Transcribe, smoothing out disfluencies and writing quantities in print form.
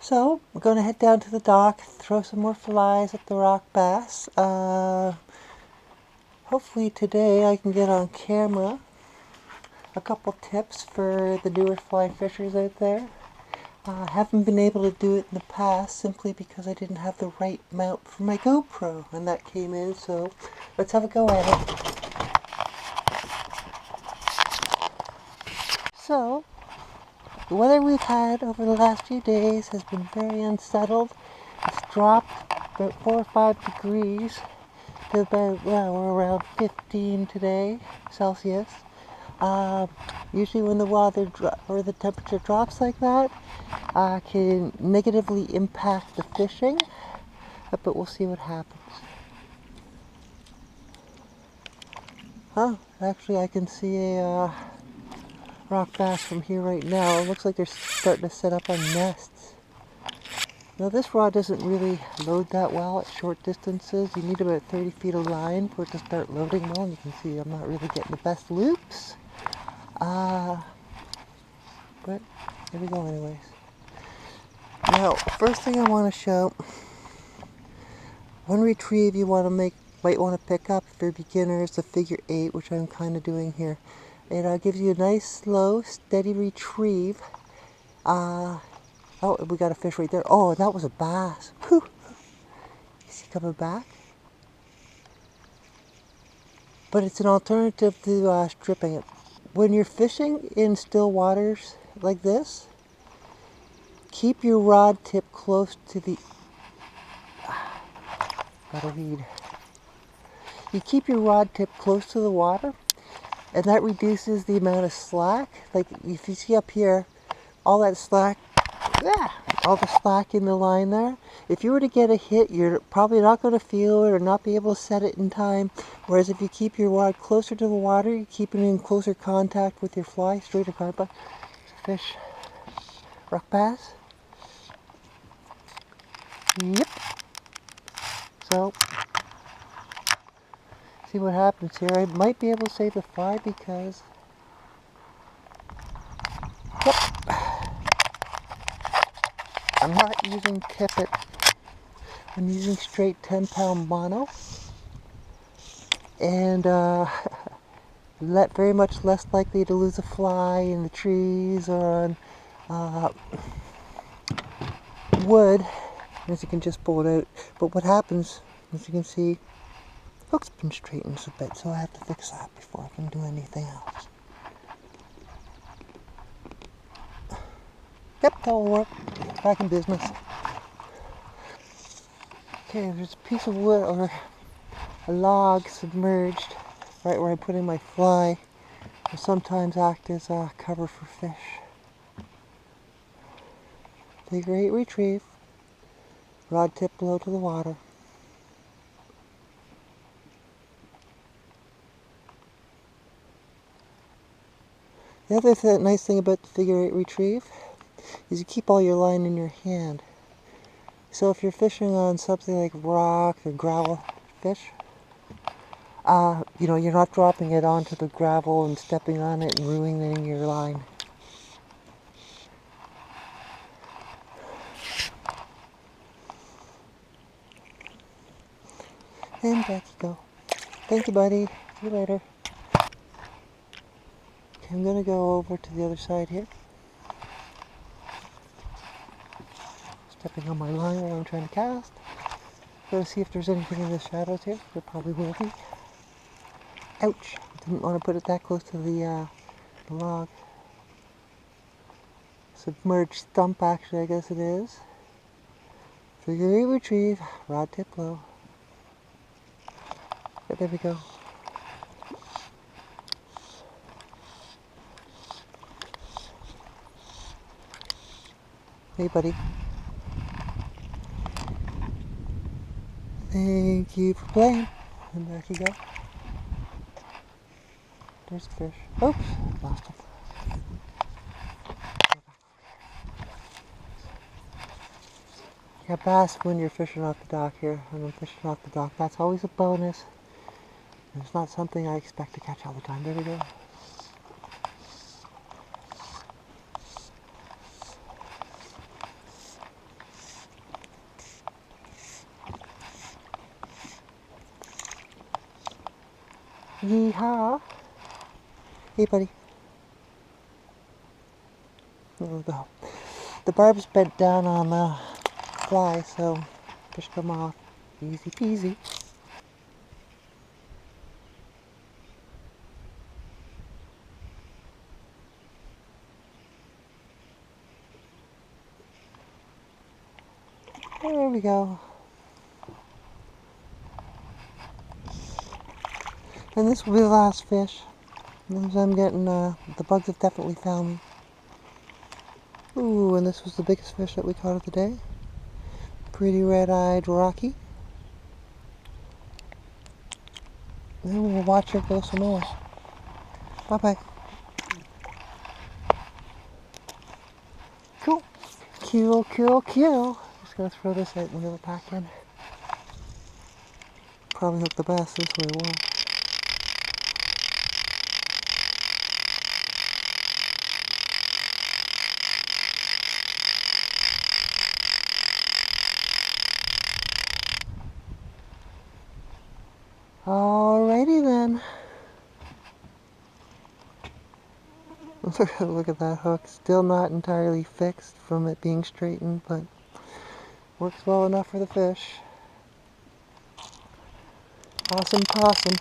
So we're going to head down to the dock, throw some more flies at the rock bass. Hopefully today I can get on camera a couple tips for the newer fly fishers out there. I haven't been able to do it in the past simply because I didn't have the right mount for my GoPro, and that came in, so let's have a go at it. So, the weather we've had over the last few days has been very unsettled. It's dropped about 4 or 5 degrees to about, well, we're around 15 today, Celsius. Usually when the weather or the temperature drops like that, can negatively impact the fishing, but we'll see what happens. Actually I can see a rock bass from here right now. It looks like they're starting to set up on nests. Now this rod doesn't really load that well at short distances. You need about 30 feet of line for it to start loading well. And you can see I'm not really getting the best loops. But here we go anyways. Now, first thing I want to show, one retrieve you might want to pick up if you're beginners, the figure 8, which I'm kind of doing here. It gives you a nice, slow, steady retrieve. Oh, we got a fish right there. Oh, that was a bass. Whew. Is he coming back? But it's an alternative to stripping it. When you're fishing in still waters like this, keep your rod tip close to the... Gotta weed. You keep your rod tip close to the water, and that reduces the amount of slack. Like if you see up here, all that slack, all the slack in the line there. If you were to get a hit, you're probably not going to feel it or not be able to set it in time. Whereas if you keep your rod closer to the water, you keep it in closer contact with your fly, straight or carp, fish, rock bass. Yep. So, see what happens here. I might be able to save the fly because, yep, I'm not using tippet. I'm using straight 10-pound mono, and very much less likely to lose a fly in the trees or on wood, as you can just pull it out. But what happens, as you can see, hook's been straightened a bit, so I have to fix that before I can do anything else. Yep, that will work. Back in business. Okay, there's a piece of wood or a log submerged right where I'm putting my fly. Will sometimes act as a cover for fish. Figure 8 retrieve. Rod tip low to the water. The other nice thing about the figure 8 retrieve is you keep all your line in your hand. So if you're fishing on something like rock or gravel fish, you're not dropping it onto the gravel and stepping on it and ruining your line. And back you go. Thank you, buddy. See you later. Okay, I'm going to go over to the other side here. Stepping on my line while I'm trying to cast. Going to see if there's anything in the shadows here. There probably will be. Ouch! Didn't want to put it that close to the log. Submerged stump, actually, I guess it is. Figure 8 retrieve, rod tip low. But there we go. Hey, buddy. Thank you for playing. And back you go. There's a fish. Oops, lost him. Yeah, bass when you're fishing off the dock here. And I'm fishing off the dock. That's always a bonus. It's not something I expect to catch all the time. There we go. Yeehaw. Hey, buddy. There we go. The barb's bent down on the fly, so fish come off. Easy peasy. There we go. And this will be the last fish. As I'm getting, the bugs have definitely found me. Ooh, and this was the biggest fish that we caught of the day. Pretty red-eyed Rocky. Then we'll watch her go some more. Bye-bye. Cool. Cool. Just gonna throw this out and reel it back in. Probably hook the bass this way, won't. Alrighty then. Look at that hook. Still not entirely fixed from it being straightened, but works well enough for the fish. Awesome possum.